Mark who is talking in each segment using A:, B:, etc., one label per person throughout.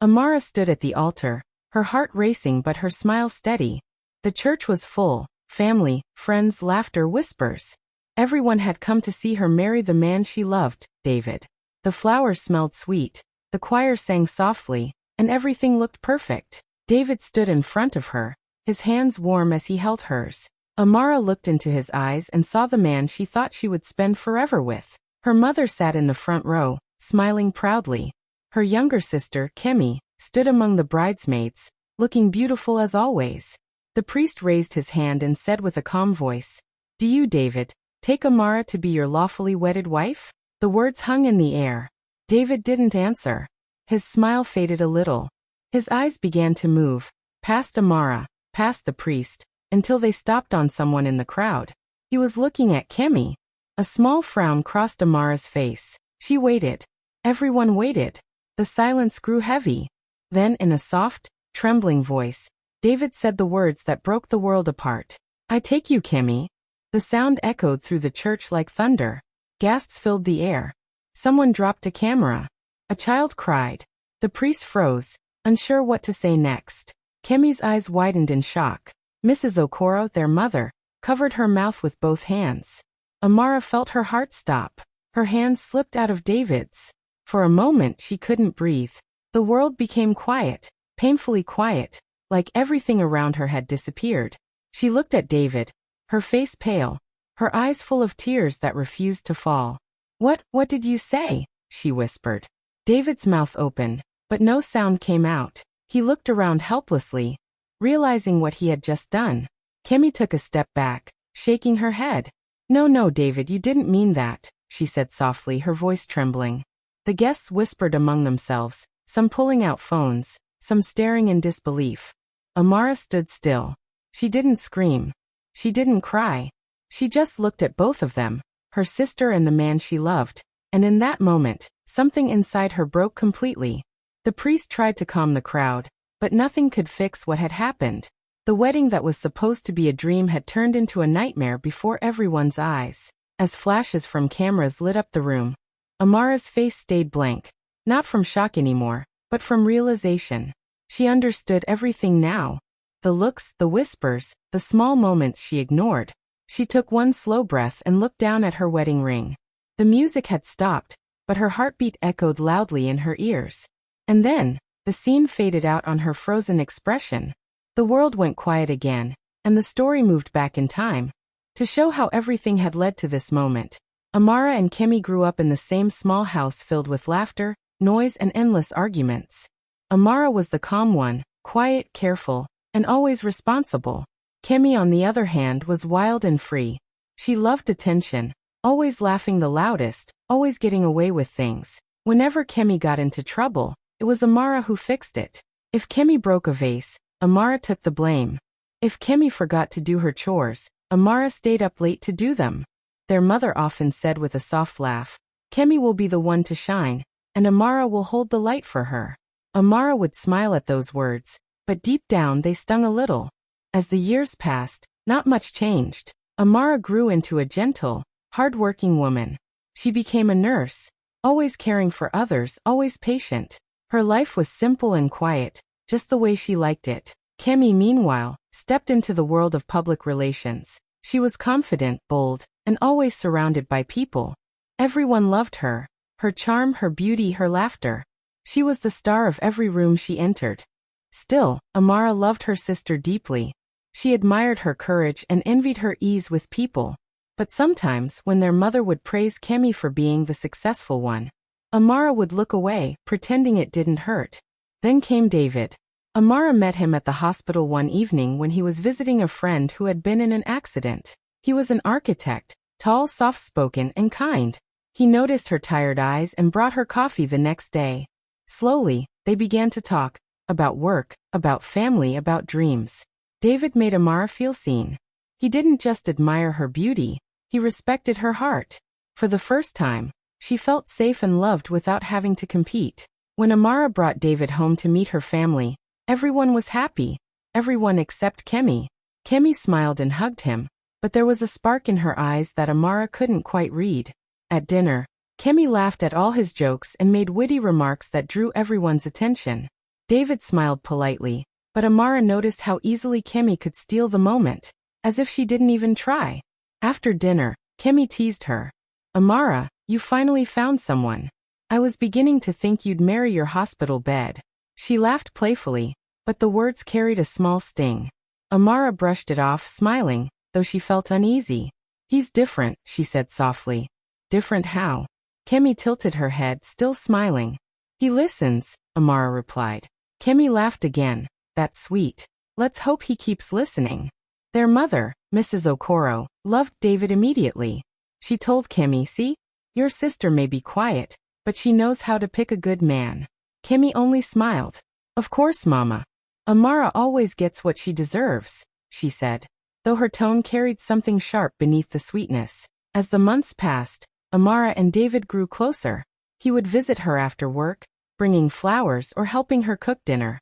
A: Amara stood at the altar, her heart racing but her smile steady. The church was full, family, friends, laughter, whispers. Everyone had come to see her marry the man she loved, David. The flowers smelled sweet, the choir sang softly, and everything looked perfect. David stood in front of her, his hands warm as he held hers. Amara looked into his eyes and saw the man she thought she would spend forever with. Her mother sat in the front row, smiling proudly. Her younger sister, Kemi, stood among the bridesmaids, looking beautiful as always. The priest raised his hand and said with a calm voice, "Do you, David, take Amara to be your lawfully wedded wife?" The words hung in the air. David didn't answer. His smile faded a little. His eyes began to move, past Amara, past the priest, until they stopped on someone in the crowd. He was looking at Kemi. A small frown crossed Amara's face. She waited. Everyone waited. The silence grew heavy. Then, in a soft, trembling voice, David said the words that broke the world apart. "I take you, Kemi." The sound echoed through the church like thunder. Gasps filled the air. Someone dropped a camera. A child cried. The priest froze, unsure what to say next. Kemi's eyes widened in shock. Mrs. Okoro, their mother, covered her mouth with both hands. Amara felt her heart stop. Her hands slipped out of David's. For a moment she couldn't breathe. The world became quiet, painfully quiet, like everything around her had disappeared. She looked at David, her face pale, her eyes full of tears that refused to fall. What did you say?" she whispered. David's mouth opened, but no sound came out. He looked around helplessly, realizing what he had just done. Kemi took a step back, shaking her head. No, David, you didn't mean that," she said softly, her voice trembling. The guests whispered among themselves, some pulling out phones, some staring in disbelief. Amara stood still. She didn't scream. She didn't cry. She just looked at both of them, her sister and the man she loved, and in that moment, something inside her broke completely. The priest tried to calm the crowd, but nothing could fix what had happened. The wedding that was supposed to be a dream had turned into a nightmare before everyone's eyes. As flashes from cameras lit up the room, Amara's face stayed blank, not from shock anymore, but from realization. She understood everything now. The looks, the whispers, the small moments she ignored. She took one slow breath and looked down at her wedding ring. The music had stopped, but her heartbeat echoed loudly in her ears. And then, the scene faded out on her frozen expression. The world went quiet again, and the story moved back in time. To show how everything had led to this moment, Amara and Kemi grew up in the same small house filled with laughter, noise, and endless arguments. Amara was the calm one, quiet, careful, and always responsible. Kemi, on the other hand, was wild and free. She loved attention, always laughing the loudest, always getting away with things. Whenever Kemi got into trouble, it was Amara who fixed it. If Kemi broke a vase, Amara took the blame. If Kemi forgot to do her chores, Amara stayed up late to do them. Their mother often said with a soft laugh, "Kemi will be the one to shine, and Amara will hold the light for her." Amara would smile at those words, but deep down they stung a little. As the years passed, not much changed. Amara grew into a gentle, hard-working woman. She became a nurse, always caring for others, always patient. Her life was simple and quiet, just the way she liked it. Kemi, meanwhile, stepped into the world of public relations. She was confident, bold, and always surrounded by people. Everyone loved her, her charm, her beauty, her laughter. She was the star of every room she entered. Still, Amara loved her sister deeply. She admired her courage and envied her ease with people. But sometimes, when their mother would praise Kemi for being the successful one, Amara would look away, pretending it didn't hurt. Then came David. Amara met him at the hospital one evening when he was visiting a friend who had been in an accident. He was an architect, tall, soft-spoken, and kind. He noticed her tired eyes and brought her coffee the next day. Slowly, they began to talk, about work, about family, about dreams. David made Amara feel seen. He didn't just admire her beauty, he respected her heart. For the first time, she felt safe and loved without having to compete. When Amara brought David home to meet her family, everyone was happy, everyone except Kemi. Kemi smiled and hugged him, but there was a spark in her eyes that Amara couldn't quite read. At dinner, Kemi laughed at all his jokes and made witty remarks that drew everyone's attention. David smiled politely, but Amara noticed how easily Kemi could steal the moment, as if she didn't even try. After dinner, Kemi teased her. Amara, you finally found someone. I was beginning to think you'd marry your hospital bed. She laughed playfully, but the words carried a small sting. Amara brushed it off, smiling, though she felt uneasy. He's different, she said softly. Different how? Kemi tilted her head, still smiling. He listens, Amara replied. Kemi laughed again. That's sweet. Let's hope he keeps listening. Their mother, Mrs. Okoro, loved David immediately. She told Kemi, see? Your sister may be quiet, but she knows how to pick a good man. Kemi only smiled. Of course, Mama. Amara always gets what she deserves, she said, though her tone carried something sharp beneath the sweetness. As the months passed, Amara and David grew closer. He would visit her after work, bringing flowers or helping her cook dinner.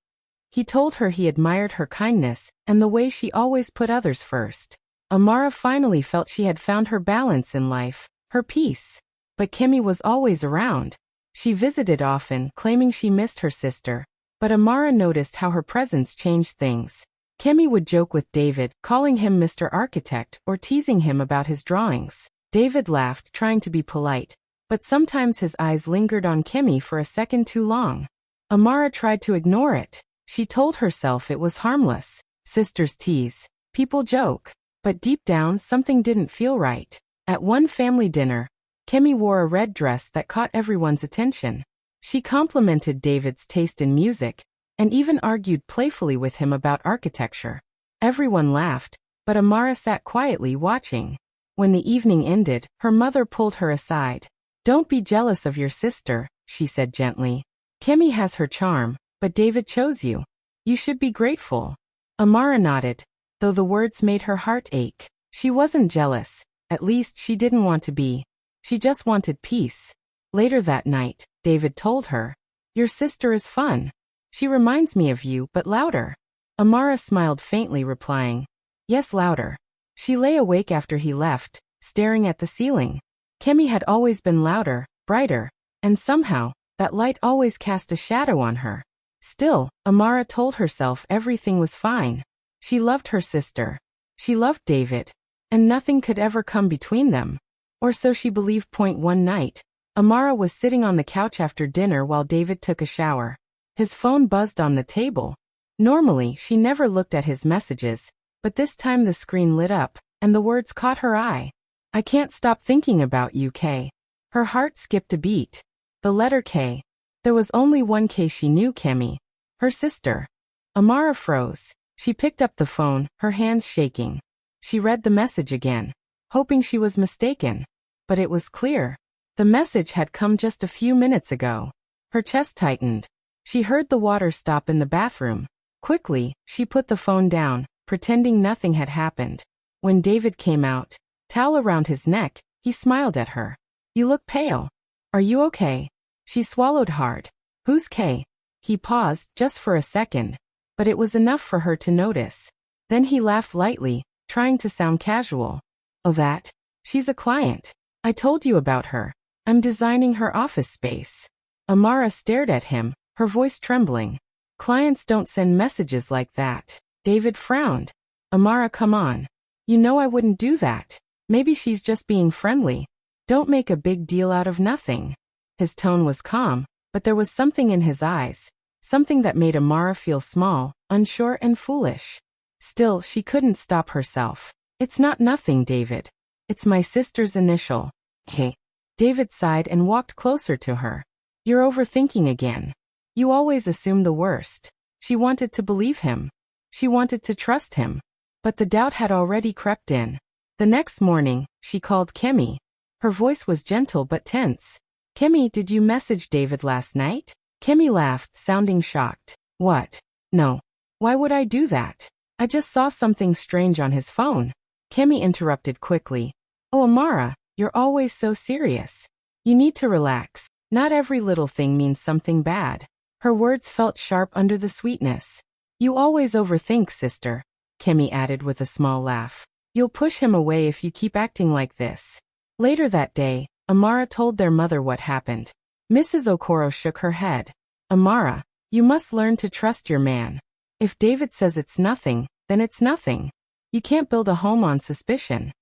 A: He told her he admired her kindness and the way she always put others first. Amara finally felt she had found her balance in life, her peace. But Kemi was always around. She visited often, claiming she missed her sister. But Amara noticed how her presence changed things. Kemi would joke with David, calling him Mr. Architect or teasing him about his drawings. David laughed, trying to be polite, but sometimes his eyes lingered on Kemi for a second too long. Amara tried to ignore it. She told herself it was harmless. Sisters tease. People joke. But deep down, something didn't feel right. At one family dinner, Kemi wore a red dress that caught everyone's attention. She complimented David's taste in music, and even argued playfully with him about architecture. Everyone laughed, but Amara sat quietly watching. When the evening ended, her mother pulled her aside. Don't be jealous of your sister, she said gently. Kemi has her charm, but David chose you. You should be grateful. Amara nodded, though the words made her heart ache. She wasn't jealous, at least she didn't want to be. She just wanted peace. Later that night, David told her, your sister is fun. She reminds me of you, but louder. Amara smiled faintly, replying, yes, louder. She lay awake after he left, staring at the ceiling. Kemi had always been louder, brighter, and somehow, that light always cast a shadow on her. Still, Amara told herself everything was fine. She loved her sister. She loved David. And nothing could ever come between them. Or so she believed. One night, Amara was sitting on the couch after dinner while David took a shower. His phone buzzed on the table. Normally, she never looked at his messages, but this time the screen lit up, and the words caught her eye. I can't stop thinking about you, K. Her heart skipped a beat. The letter K. There was only one K she knew, Kemi. Her sister. Amara froze. She picked up the phone, her hands shaking. She read the message again, hoping she was mistaken. But it was clear. The message had come just a few minutes ago. Her chest tightened. She heard the water stop in the bathroom. Quickly, she put the phone down, pretending nothing had happened. When David came out, towel around his neck, he smiled at her. You look pale. Are you okay? She swallowed hard. Who's K? He paused, just for a second. But it was enough for her to notice. Then he laughed lightly, trying to sound casual. Oh, that? She's a client. I told you about her. I'm designing her office space. Amara stared at him, her voice trembling. Clients don't send messages like that. David frowned. Amara, come on. You know I wouldn't do that. Maybe she's just being friendly. Don't make a big deal out of nothing. His tone was calm, but there was something in his eyes. Something that made Amara feel small, unsure and foolish. Still, she couldn't stop herself. It's not nothing, David. It's my sister's initial. Hey. David sighed and walked closer to her. You're overthinking again. You always assume the worst. She wanted to believe him. She wanted to trust him. But the doubt had already crept in. The next morning, she called Kemi. Her voice was gentle but tense. Kemi, did you message David last night? Kemi laughed, sounding shocked. What? No. Why would I do that? I just saw something strange on his phone. Kemi interrupted quickly. Oh, Amara, you're always so serious. You need to relax. Not every little thing means something bad. Her words felt sharp under the sweetness. You always overthink, sister, Kemi added with a small laugh. You'll push him away if you keep acting like this. Later that day, Amara told their mother what happened. Mrs. Okoro shook her head. Amara, You must learn to trust your man. If David says it's nothing, then it's nothing. You can't build a home on suspicion.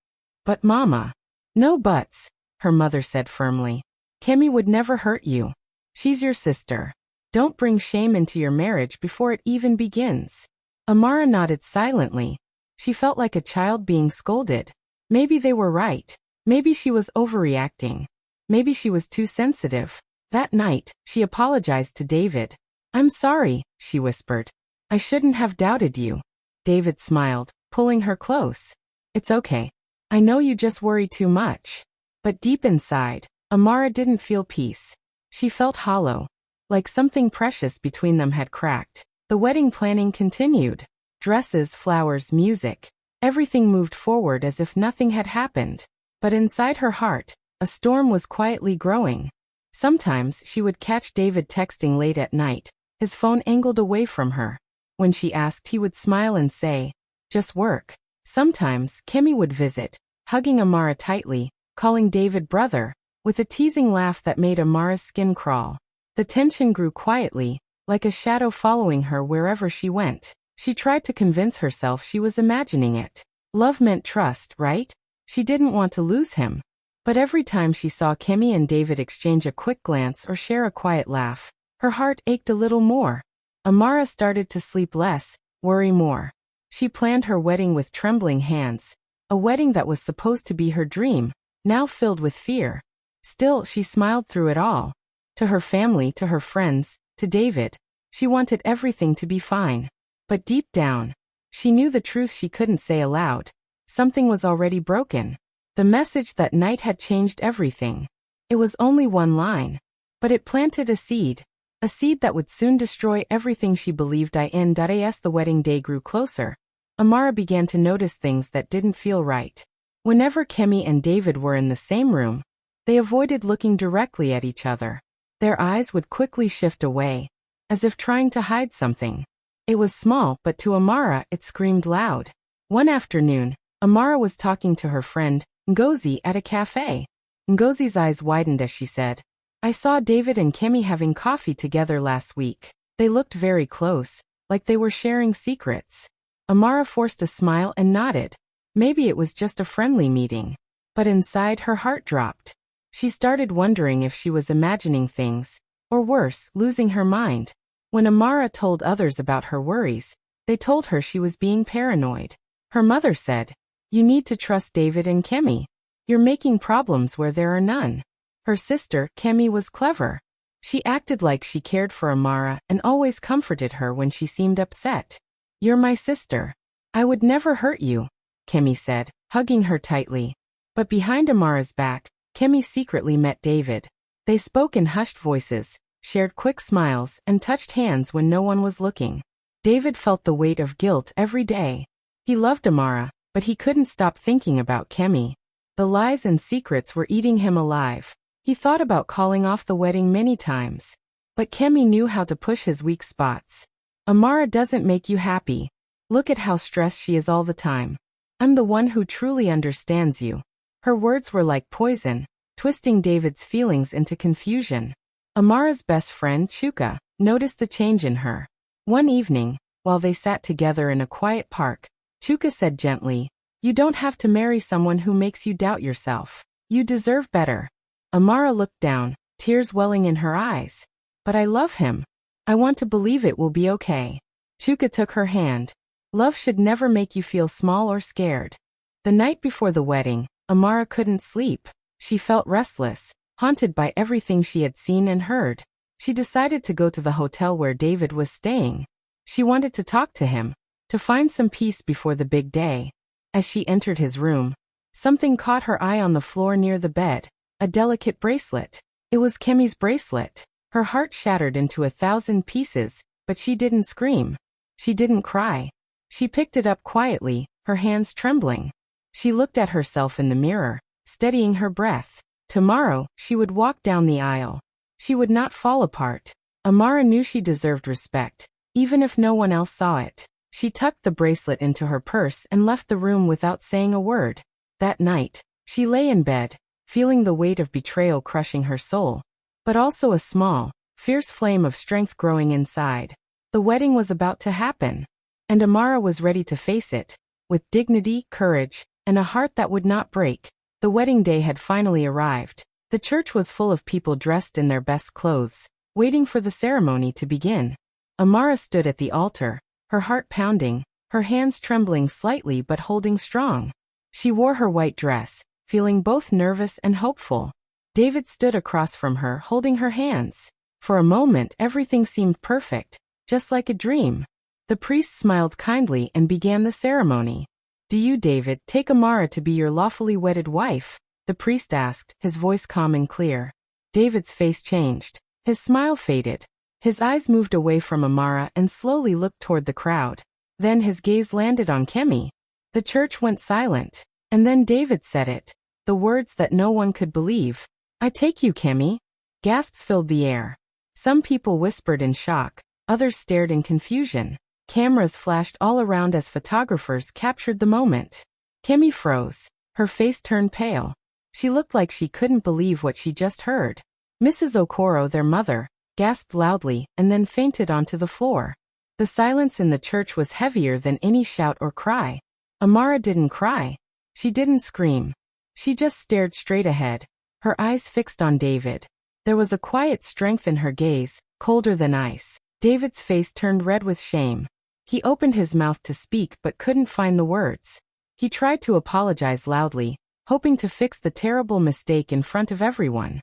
A: But Mama. No buts, her mother said firmly. Kemi would never hurt you. She's your sister. Don't bring shame into your marriage before it even begins. Amara nodded silently. She felt like a child being scolded. Maybe they were right. Maybe she was overreacting. Maybe she was too sensitive. That night, she apologized to David. I'm sorry, she whispered. I shouldn't have doubted you. David smiled, pulling her close. It's okay. I know you just worry too much. But deep inside, Amara didn't feel peace. She felt hollow, like something precious between them had cracked. The wedding planning continued. Dresses, flowers, music. Everything moved forward as if nothing had happened. But inside her heart, a storm was quietly growing. Sometimes she would catch David texting late at night, his phone angled away from her. When she asked, he would smile and say, just work. Sometimes Kemi would visit, hugging Amara tightly, calling David brother, with a teasing laugh that made Amara's skin crawl. The tension grew quietly, like a shadow following her wherever she went. She tried to convince herself she was imagining it. Love meant trust, right? She didn't want to lose him. But every time she saw Kemi and David exchange a quick glance or share a quiet laugh, her heart ached a little more. Amara started to sleep less, worry more. She planned her wedding with trembling hands, a wedding that was supposed to be her dream, now filled with fear. Still, she smiled through it all. To her family, to her friends, to David. She wanted everything to be fine. But deep down, she knew the truth she couldn't say aloud. Something was already broken. The message that night had changed everything. It was only one line. But it planted a seed that would soon destroy everything she believed in. As the wedding day grew closer, Amara began to notice things that didn't feel right. Whenever Kemi and David were in the same room, they avoided looking directly at each other. Their eyes would quickly shift away, as if trying to hide something. It was small, but to Amara it screamed loud. One afternoon, Amara was talking to her friend, Ngozi, at a cafe. Ngozi's eyes widened as she said, I saw David and Kemi having coffee together last week. They looked very close, like they were sharing secrets. Amara forced a smile and nodded. Maybe it was just a friendly meeting. But inside her heart dropped. She started wondering if she was imagining things, or worse, losing her mind. When Amara told others about her worries, they told her she was being paranoid. Her mother said, you need to trust David and Kemi. You're making problems where there are none. Her sister, Kemi, was clever. She acted like she cared for Amara and always comforted her when she seemed upset. You're my sister. I would never hurt you, Kemi said, hugging her tightly. But behind Amara's back, Kemi secretly met David. They spoke in hushed voices, shared quick smiles, and touched hands when no one was looking. David felt the weight of guilt every day. He loved Amara, but he couldn't stop thinking about Kemi. The lies and secrets were eating him alive. He thought about calling off the wedding many times. But Kemi knew how to push his weak spots. Amara doesn't make you happy. Look at how stressed she is all the time. I'm the one who truly understands you. Her words were like poison, twisting David's feelings into confusion. Amara's best friend, Chuka, noticed the change in her. One evening, while they sat together in a quiet park, Chuka said gently, you don't have to marry someone who makes you doubt yourself. You deserve better. Amara looked down, tears welling in her eyes. But I love him. I want to believe it will be okay. Chuka took her hand. Love should never make you feel small or scared. The night before the wedding, Amara couldn't sleep. She felt restless, haunted by everything she had seen and heard. She decided to go to the hotel where David was staying. She wanted to talk to him, to find some peace before the big day. As she entered his room, something caught her eye on the floor near the bed, a delicate bracelet. It was Kemi's bracelet. Her heart shattered into 1,000 pieces, but she didn't scream. She didn't cry. She picked it up quietly, her hands trembling. She looked at herself in the mirror, steadying her breath. Tomorrow, she would walk down the aisle. She would not fall apart. Amara knew she deserved respect, even if no one else saw it. She tucked the bracelet into her purse and left the room without saying a word. That night, she lay in bed, feeling the weight of betrayal crushing her soul, but also a small, fierce flame of strength growing inside. The wedding was about to happen, and Amara was ready to face it, with dignity, courage, and a heart that would not break. The wedding day had finally arrived. The church was full of people dressed in their best clothes, waiting for the ceremony to begin. Amara stood at the altar, her heart pounding, her hands trembling slightly but holding strong. She wore her white dress, feeling both nervous and hopeful. David stood across from her, holding her hands. For a moment, everything seemed perfect, just like a dream. The priest smiled kindly and began the ceremony. "Do you, David, take Amara to be your lawfully wedded wife?" the priest asked, his voice calm and clear. David's face changed. His smile faded. His eyes moved away from Amara and slowly looked toward the crowd. Then his gaze landed on Kemi. The church went silent. And then David said it. The words that no one could believe. "I take you, Kemi." Gasps filled the air. Some people whispered in shock. Others stared in confusion. Cameras flashed all around as photographers captured the moment. Kemi froze. Her face turned pale. She looked like she couldn't believe what she just heard. Mrs. Okoro, their mother, gasped loudly and then fainted onto the floor. The silence in the church was heavier than any shout or cry. Amara didn't cry. She didn't scream. She just stared straight ahead, her eyes fixed on David. There was a quiet strength in her gaze, colder than ice. David's face turned red with shame. He opened his mouth to speak but couldn't find the words. He tried to apologize loudly, hoping to fix the terrible mistake in front of everyone.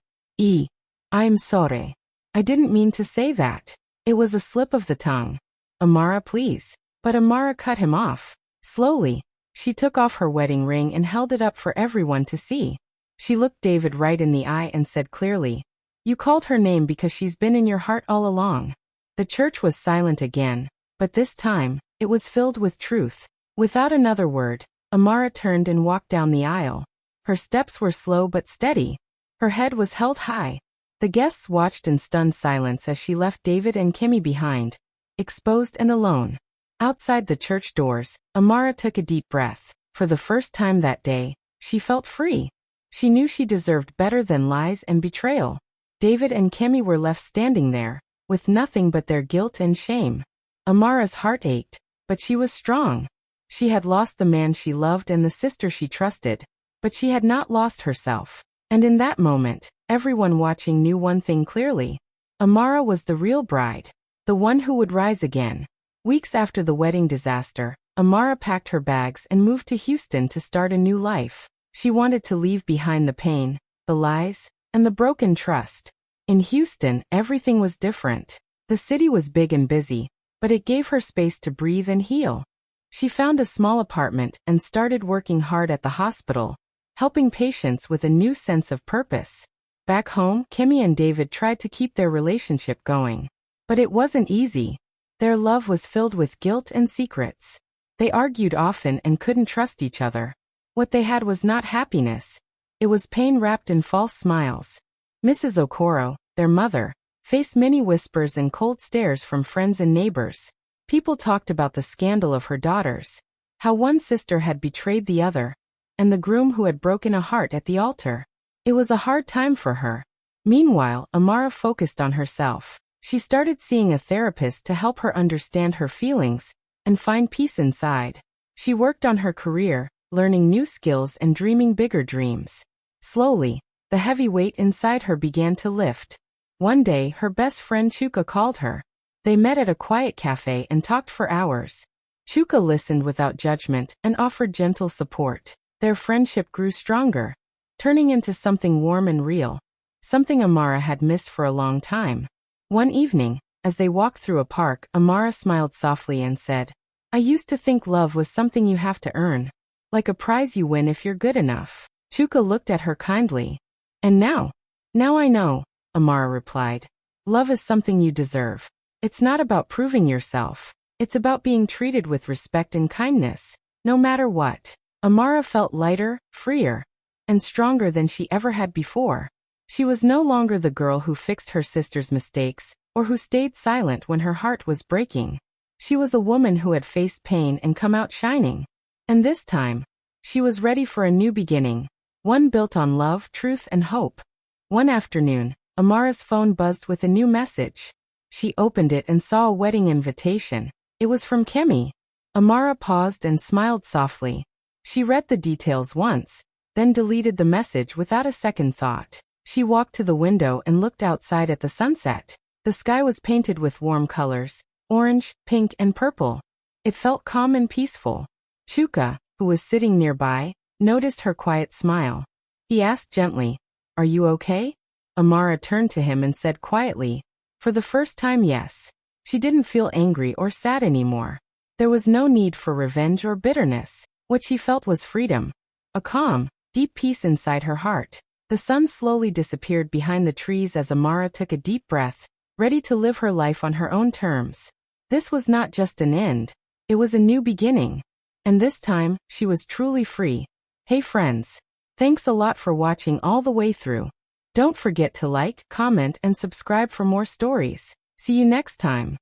A: I'm sorry. I didn't mean to say that. It was a slip of the tongue. Amara, please." But Amara cut him off. Slowly, she took off her wedding ring and held it up for everyone to see. She looked David right in the eye and said clearly, "You called her name because she's been in your heart all along." The church was silent again, but this time, it was filled with truth. Without another word, Amara turned and walked down the aisle. Her steps were slow but steady. Her head was held high. The guests watched in stunned silence as she left David and Kemi behind, exposed and alone. Outside the church doors, Amara took a deep breath. For the first time that day, she felt free. She knew she deserved better than lies and betrayal. David and Kemi were left standing there, with nothing but their guilt and shame. Amara's heart ached, but she was strong. She had lost the man she loved and the sister she trusted, but she had not lost herself. And in that moment, everyone watching knew one thing clearly. Amara was the real bride, the one who would rise again. Weeks after the wedding disaster, Amara packed her bags and moved to Houston to start a new life. She wanted to leave behind the pain, the lies, and the broken trust. In Houston, everything was different. The city was big and busy, but it gave her space to breathe and heal. She found a small apartment and started working hard at the hospital, helping patients with a new sense of purpose. Back home, Kemi and David tried to keep their relationship going. But it wasn't easy. Their love was filled with guilt and secrets. They argued often and couldn't trust each other. What they had was not happiness. It was pain wrapped in false smiles. Mrs. Okoro, their mother, faced many whispers and cold stares from friends and neighbors. People talked about the scandal of her daughters, how one sister had betrayed the other, and the groom who had broken a heart at the altar. It was a hard time for her. Meanwhile, Amara focused on herself. She started seeing a therapist to help her understand her feelings and find peace inside. She worked on her career, learning new skills and dreaming bigger dreams. Slowly, the heavy weight inside her began to lift. One day, her best friend Chuka called her. They met at a quiet cafe and talked for hours. Chuka listened without judgment and offered gentle support. Their friendship grew stronger, turning into something warm and real, something Amara had missed for a long time. One evening, as they walked through a park, Amara smiled softly and said, "I used to think love was something you have to earn, like a prize you win if you're good enough." Chuka looked at her kindly. "And now I know," Amara replied. "Love is something you deserve. It's not about proving yourself. It's about being treated with respect and kindness, no matter what." Amara felt lighter, freer, and stronger than she ever had before. She was no longer the girl who fixed her sister's mistakes, or who stayed silent when her heart was breaking. She was a woman who had faced pain and come out shining. And this time, she was ready for a new beginning, one built on love, truth, and hope. One afternoon, Amara's phone buzzed with a new message. She opened it and saw a wedding invitation. It was from Kemi. Amara paused and smiled softly. She read the details once, then deleted the message without a second thought. She walked to the window and looked outside at the sunset. The sky was painted with warm colors, orange, pink, and purple. It felt calm and peaceful. Chuka, who was sitting nearby, noticed her quiet smile. He asked gently, "Are you okay?" Amara turned to him and said quietly, "For the first time, yes." She didn't feel angry or sad anymore. There was no need for revenge or bitterness. What she felt was freedom. A calm, deep peace inside her heart. The sun slowly disappeared behind the trees as Amara took a deep breath, ready to live her life on her own terms. This was not just an end. It was a new beginning. And this time, she was truly free. Hey friends. Thanks a lot for watching all the way through. Don't forget to like, comment, and subscribe for more stories. See you next time.